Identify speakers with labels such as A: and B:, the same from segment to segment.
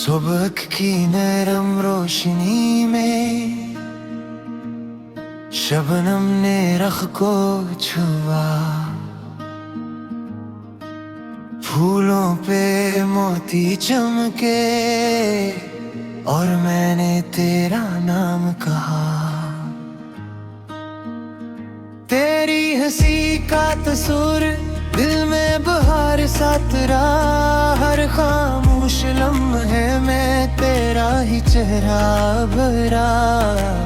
A: सुबह की नरम रोशनी में शबनम ने रख को छुआ, फूलों पे मोती चमके और मैंने तेरा नाम कहा। तेरी हंसी का तस्वीर दिल में बहार सा तेरा, हर खामोश लम्हे में तेरा ही चेहरा भरा।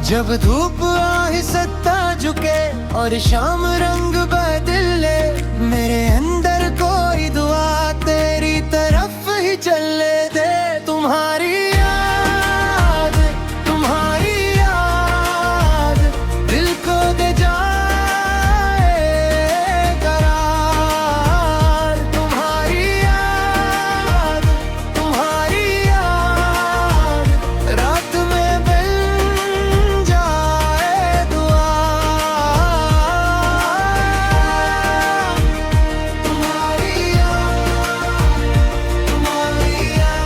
A: जब धूप आहिस्ता झुके और शाम रंग बदले, मेरे अंदर कोई दुआ तेरी तरफ ही चले दे। तुम्हारी याद, तुम्हारी याद दिल को दे जाए करार। तुम्हारी याद, तुम्हारी याद रात में बन जाए दुआ। तुम्हारी याद, तुम्हारी याद।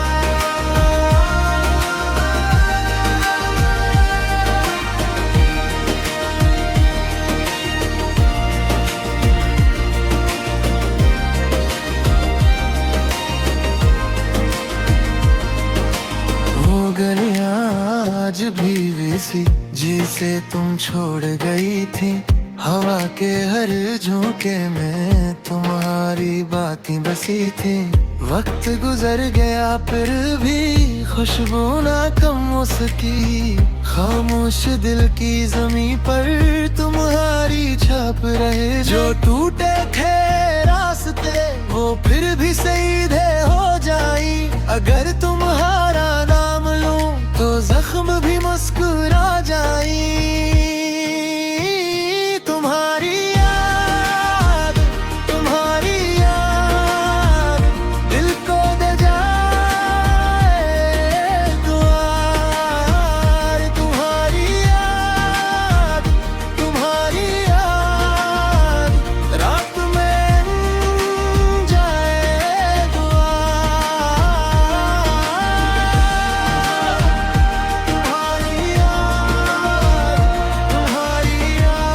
A: वो गलियां आज भी वैसी जिसे तुम छोड़ गई थी, हवा के हर झोंके में तुम्हारी बातें बसी थी। वक्त गुजर गया फिर भी खुशबू ना कम उसकी, खामोश दिल की जमी पर तुम्हारी छाप रहे। जो टूटे थे रास्ते वो फिर भी सीधे हो जाई, अगर तुम्हारा नाम लूं तो जख्म भी मुस्कुरा जाई। तुम्हारी याद, तुम्हारी याद दिल को दे जाए दुआर। तुम्हारी याद, तुम्हारी याद रात में बन जाए दुआ। तुम्हारी याद, तुम्हारी याद।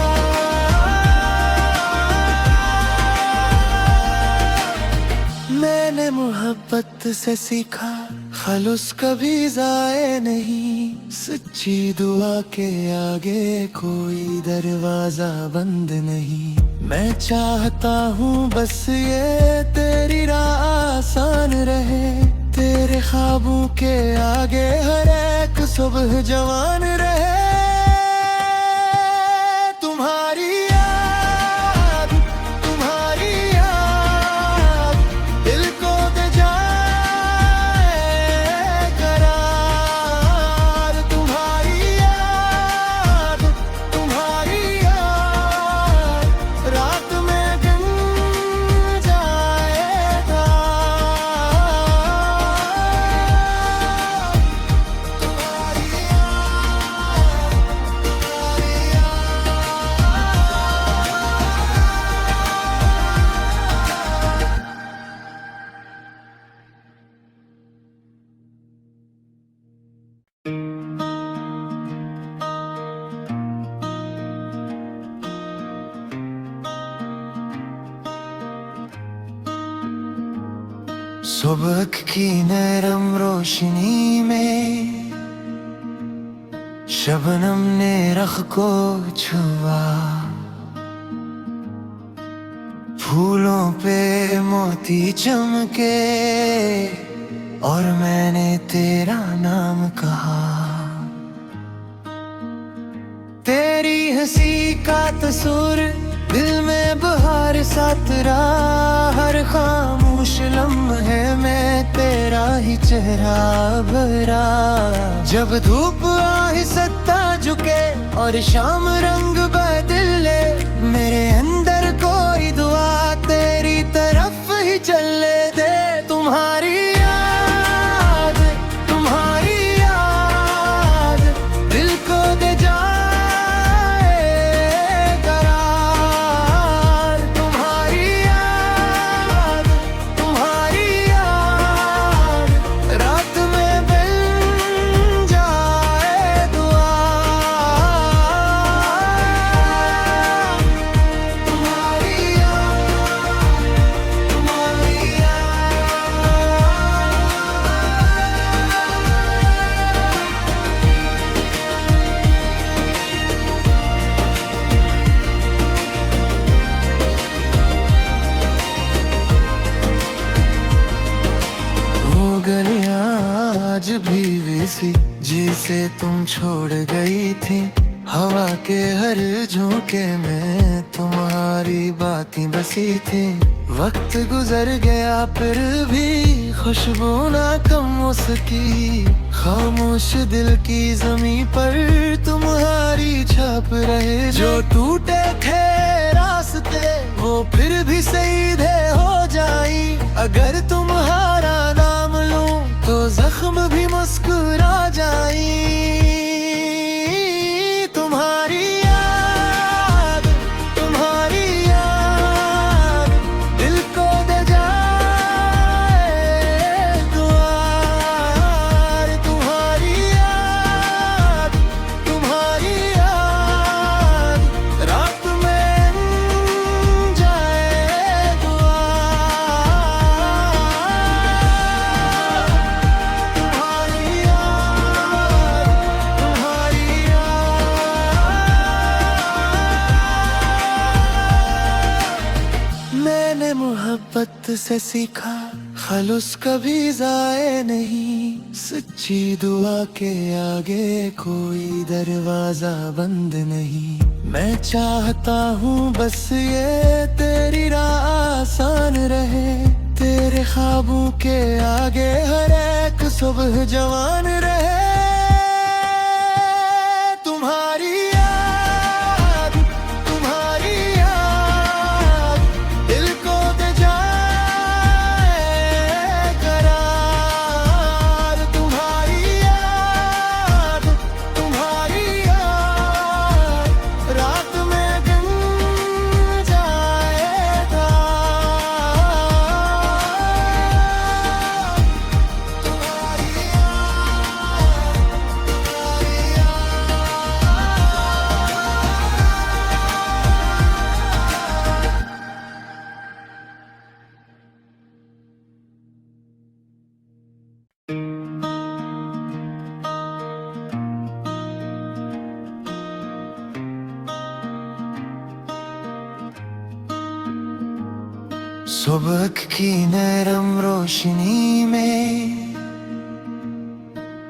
A: मैंने मोहब्बत से सीखा खलूस कभी जाए नहीं, सच्ची दुआ के आगे कोई दरवाजा बंद नहीं। मैं चाहता हूँ बस ये तेरी राह आसान रहे, तेरे ख्वाबों के आगे हर एक सुबह जवान रहे। तुम्हारी याद, तुम्हारी याद दिल को दे जाए करार। तुम्हारी याद, तुम्हारी याद रात में बन जाएगा। तुम्हारी याद, तुम्हारी सुबह की नरम रोशनी में शबनम ने रख को छुआ, फूलों पे मोती चमके और मैंने तेरा नाम कहा। तेरी हंसी का तस्वीर दिल में बहार सा तेरा, हर खामोश लम्हे में तेरा ही चेहरा भरा। जब धूप आहिस्ता झुके और शाम रंग बदले, मेरे अंदर कोई दुआ तेरी तरफ ही चले दे। तुम्हारी याद, तुम्हारी याद दिल को दे जाए करार। तुम्हारी याद, तुम्हारी याद रात में छोड़ गई थी हवा के हर झोंके में तुम्हारी बातें बसी थी। वक्त गुजर गया फिर भी खुशबू ना कम उसकी, खामोश दिल की ज़मीं पर तुम्हारी छाप रहे। जो टूटे थे रास्ते वो फिर भी सीधे हो जाई, अगर तुम्हारा नाम लूं तो जख्म भी मुस्कुरा जाई। मोहब्बत से सीखा खलूस कभी जाए नहीं, सच्ची दुआ के आगे कोई दरवाजा बंद नहीं। मैं चाहता हूँ बस ये तेरी राह आसान रहे, तेरे ख्वाबों के आगे हर एक सुबह जवान रहे। सुबह की नरम रोशनी में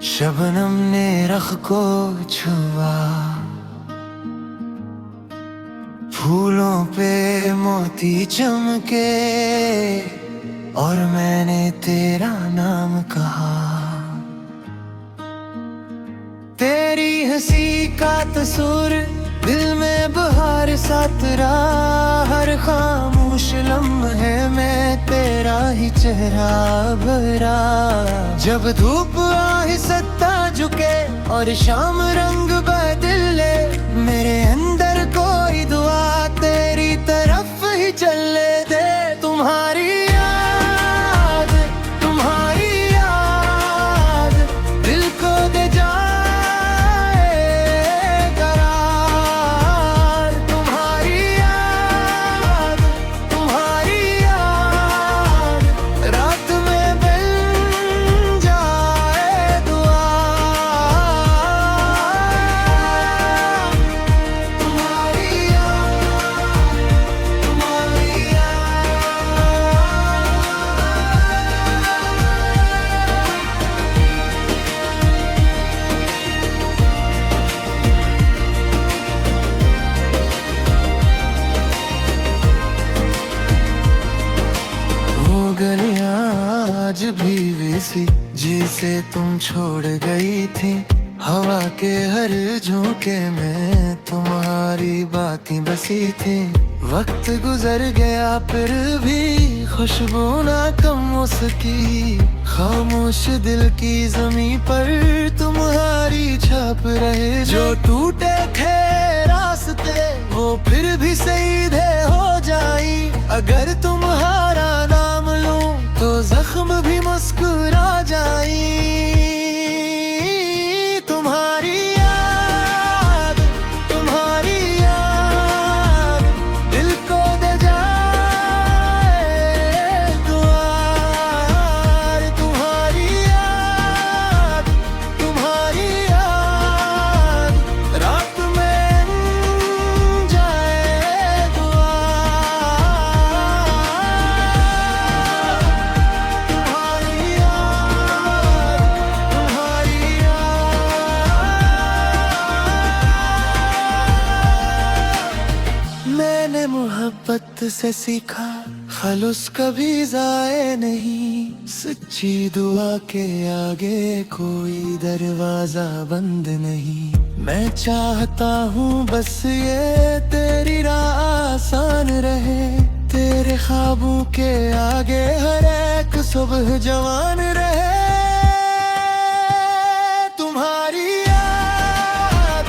A: शबनम ने रख को छुआ, फूलों पे मोती चमके और मैंने तेरा नाम कहा। तेरी हंसी का तस्वीर दिल में बहार सा तेरा, हर खामोश लम्हे में तेरा ही चेहरा भरा। जब धूप आहिस्ता झुके और शाम रंग बदले, मेरे अंदर कोई दुआ तेरी तरफ ही चले दे। तुम्हारी आज भी वैसी जिसे तुम छोड़ गई थी, हवा के हर झोंके में तुम्हारी बातें बसी थी। वक्त गुजर गया फिर भी खुशबू ना कम उसकी, खामोश दिल की ज़मीं पर तुम्हारी छाप रहे। जो टूटे थे रास्ते वो फिर भी सीधे हो जाई, अगर तुम्हारा नाम लूं तो जख्म भी मुस्कुरा जाई। रात मोहब्बत से सीखा, खलूस कभी जाए नहीं। सच्ची दुआ के आगे कोई दरवाजा बंद नहीं। मैं चाहता हूँ बस ये तेरी राह आसान रहे। तेरे ख्वाबों के आगे हर एक सुबह जवान रहे। तुम्हारी याद,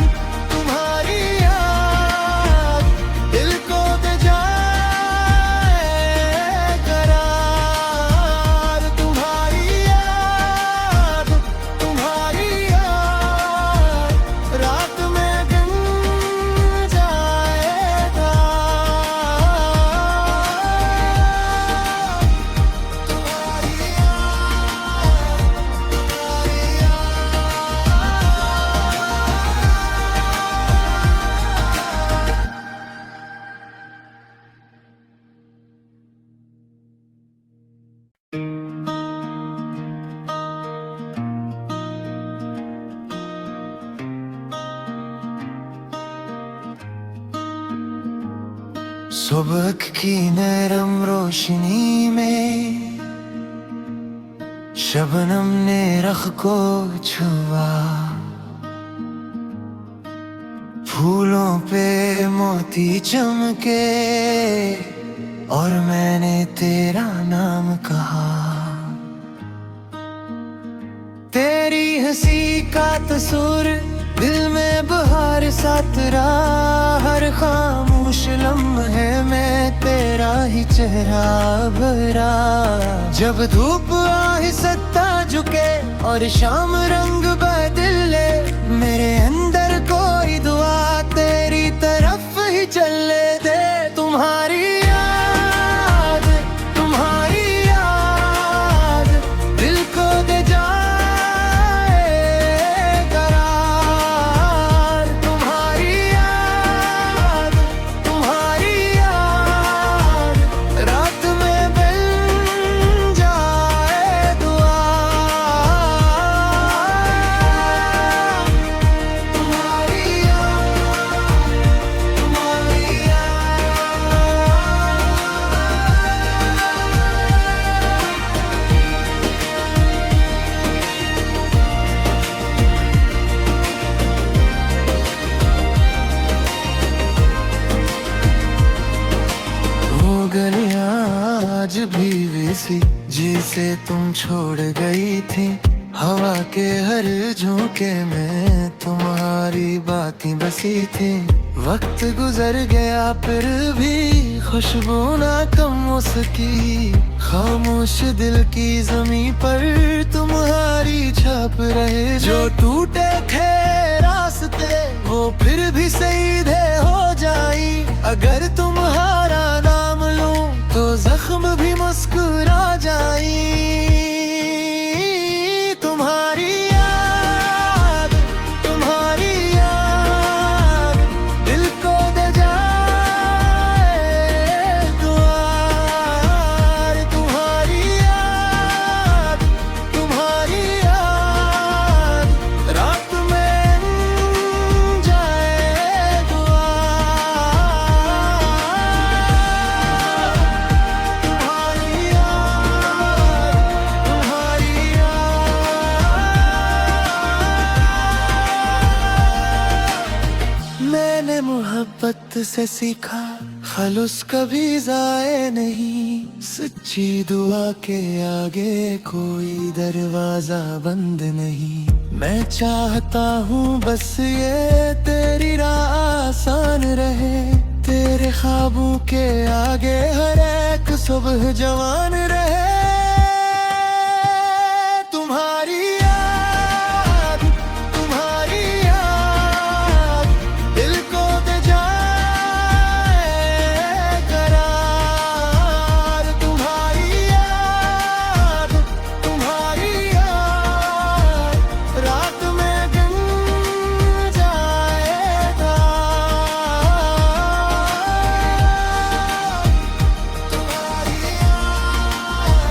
A: तुम्हारी याद दिल को दे जाए करार। तुम्हारी याद, तुम्हारी याद रात में गिन जाएगा। तुम्हारी याद, तुम्हारी सुबह की नरम रोशनी में शबनम ने रख को छुआ। फूलों पे मोती चमके और मैंने तेरा नाम कहा। तेरी हंसी का तस्वीर दिल में बहार सा तेरा। हर खामोश लम्हे में तेरा ही चेहरा भरा। जब धूप आहिस्ता झुके और शाम रंग बदले, मेरे अंदर कोई दुआ तेरी तरफ ही चले दे। तुम्हारी याद, तुम्हारी याद दिल को दे जाए करार। तुम्हारी याद, तुम्हारी याद रात में बन जाए दुआ। तुम्हारी याद, तुम्हारी याद। वो गलियां आज भी वैसी जिसे तुम छोड़ गई थी। हवा के हर झोंके में तुम्हारी बातें बसी थी। वक्त गुजर गया फिर भी खुशबू ना कम उसकी। खामोश दिल की जमीन पर तुम्हारी छाप रहे। जो टूटे थे रास्ते वो फिर भी सीधे हो जाई। अगर तुम्हारा नाम लूं तो जख्म भी मुस्कुरा जाई। तुम्हारी याद, तुम्हारी याद दिल को दे जाए दुआर। तुम्हारी याद, तुम्हारी याद रात में जाए दुआ। तुम्हारी याद, तुम्हारी याद। मैंने मोहब्बत से सीखा, खलूस कभी जाए नहीं। सच्ची दुआ के आगे कोई दरवाजा बंद नहीं। मैं चाहता हूँ बस ये तेरी राह आसान रहे। तेरे ख्वाबों के आगे हर एक सुबह जवान रहे। तुम्हारी याद, तुम्हारी याद दिल को दे जाए करार। तुम्हारी याद, तुम्हारी याद रात में गिन जाएगा। तुम्हारी याद,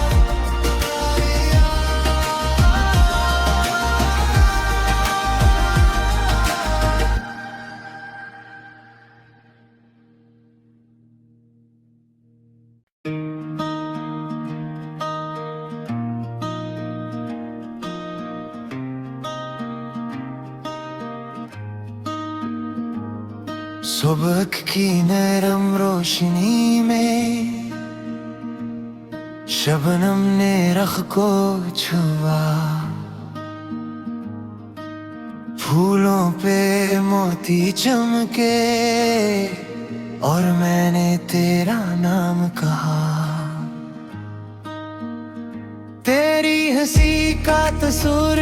A: सुबह की नरम रोशनी में शबनम ने रख को छुआ, फूलों पे मोती चमके और मैंने तेरा नाम कहा। तेरी हंसी का तस्वीर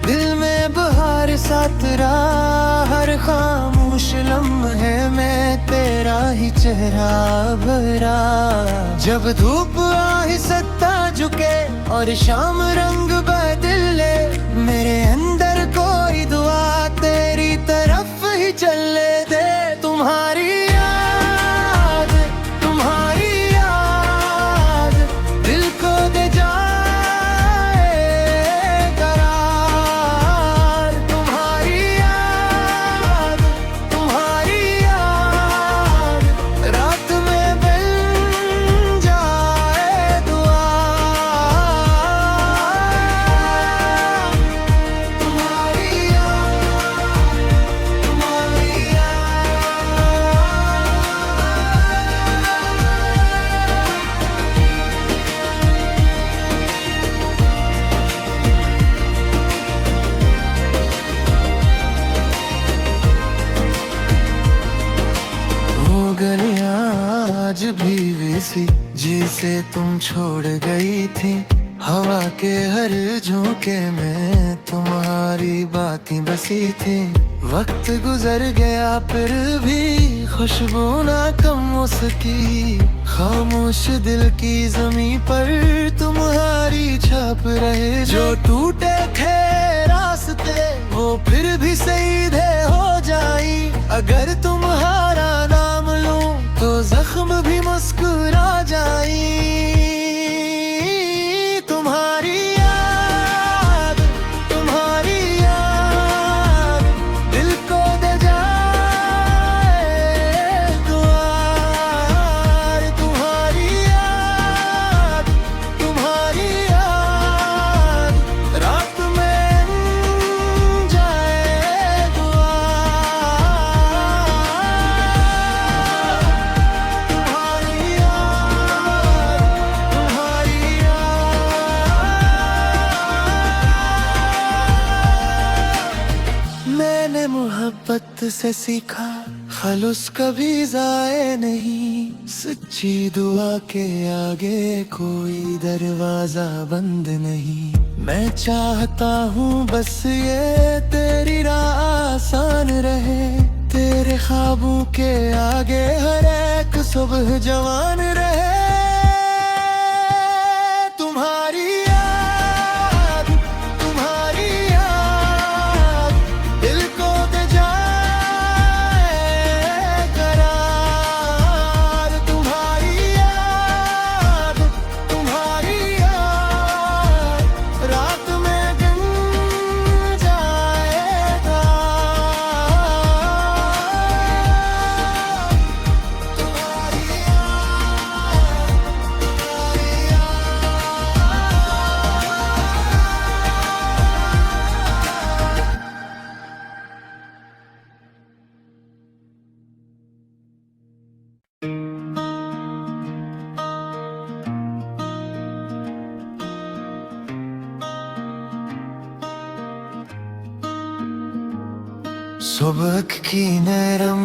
A: दिल में बहार सा तेरा, हर खामोश लम्हे में तेरा ही चेहरा भरा। जब धूप आए सत्ता झुके और शाम रंग बदले, मेरे अंदर कोई दुआ तेरी तरफ ही चले दे। तुम्हारी याद, तुम्हारी याद दिल को दे जाए करार। तुम्हारी याद, तुम्हारी याद रात में बन जाए दुआ। तुम्हारी याद, तुम्हारी याद। वो गलियां आज भी वैसी जिसे तुम छोड़ गई थी, हवा के हर झोंके में तुम्हारी बातें बसी थी। वक्त गुजर गया फिर भी खुशबू ना कम उसकी, खामोश दिल की जमीन पर तुम्हारी छाप रहे। जो टूटे थे रास्ते वो फिर भी सीधे हो जाई, अगर तुम्हारा नाम लूं तो जख्म भी मुस्कुरा जाई। तुम्हारी याद, तुम्हारी याद दिल को दे जाए दुआर। तुम्हारी याद, तुम्हारी याद रात में जाए दुआ। तुम्हारी याद, तुम्हारी याद। मैंने मोहब्बत से सीखा खलूस कभी जाए नहीं, सच्ची दुआ के आगे कोई दरवाजा बंद नहीं। मैं चाहता हूँ बस ये तेरी राह आसान रहे, तेरे ख्वाबों के आगे हर एक सुबह जवान रहे। तुम्हारी याद, तुम्हारी याद दिल को दे जाए करार। तुम्हारी याद, तुम्हारी याद रात में गम जाएगा। तुम्हारी याद, तुम्हारी सुबह की नरम